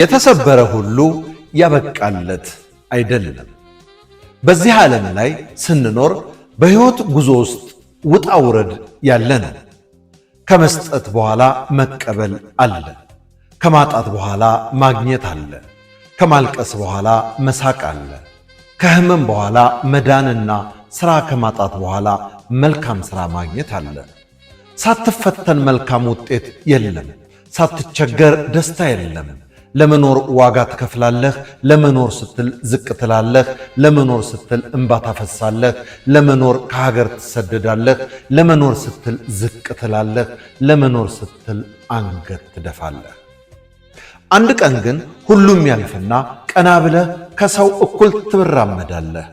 የተሰበረ ሁሉ ያበቃለት አይደለም። በዚህ ዓለም ላይ ስንኖር በሕይወት ጉዞ ውስጥ ውጣ ውረድ ያለ ነው። ከመስጠት በኋላ መቀበል አለ። ከማጣት በኋላ ማግኘት አለ። ከማልቀስ በኋላ መሳቅ አለ። ከሕመም በኋላ መዳንና ሥራ ከማጣት በኋላ መልካም ሥራ ማግኘት አለ። ሳትፈተን መልካም ውጤት የለም። ሳትቸገር ደስታ የለም። ለመኖር ዋጋ ትከፍላለህ። ለመኖር ስትል ዝቅ ትላለህ። ለመኖር ስትል እንባ ታፈሳለህ። ለመኖር ከሀገር ትሰደዳለህ። ለመኖር ስትል ዝቅ ትላለህ። ለመኖር ስትል አንገት ትደፋለህ። አንድ ቀን ግን ሁሉም ያልፍና ቀና ብለህ ከሰው እኩል ትራመዳለህ።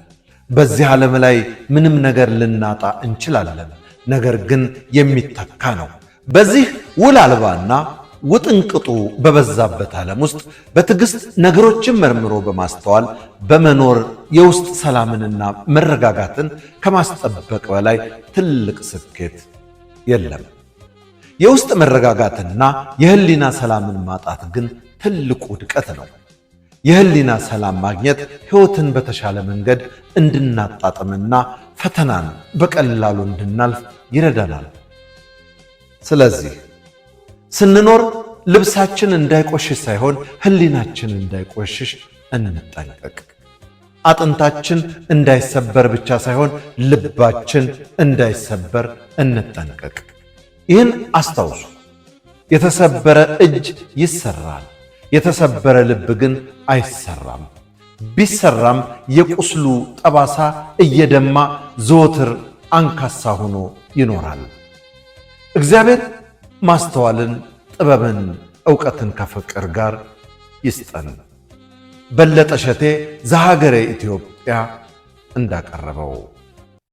በዚህ ዓለም ላይ ምንም ነገር ልናጣ እንችላለን፣ ነገር ግን የሚተካ ነው። በዚህ ውል አልባና ውጥንቅጡ በበዛበት ዓለም ውስጥ በትዕግሥት ነገሮችን መርምሮ በማስተዋል በመኖር የውስጥ ሰላምንና መረጋጋትን ከማስጠበቅ በላይ ትልቅ ስኬት የለም። የውስጥ መረጋጋትና የህሊና ሰላምን ማጣት ግን ትልቁ ውድቀት ነው። የህሊና ሰላም ማግኘት ሕይወትን በተሻለ መንገድ እንድናጣጥምና ፈተናን በቀላሉ እንድናልፍ ይረዳናል። ስለዚህ ስንኖር ልብሳችን እንዳይቆሽሽ ሳይሆን ህሊናችን እንዳይቆሽሽ እንጠንቀቅ። አጥንታችን እንዳይሰበር ብቻ ሳይሆን ልባችን እንዳይሰበር እንጠንቀቅ። ይህን አስታውሱ። የተሰበረ እጅ ይሰራል፣ የተሰበረ ልብ ግን አይሰራም። ቢሰራም የቁስሉ ጠባሳ እየደማ ዘወትር አንካሳ ሆኖ ይኖራል። እግዚአብሔር ማስተዋልን፣ ጥበብን፣ ዕውቀትን ከፍቅር ጋር ይስጠን። በለጠ ሸቴ ዘሀገረ ኢትዮጵያ እንዳቀረበው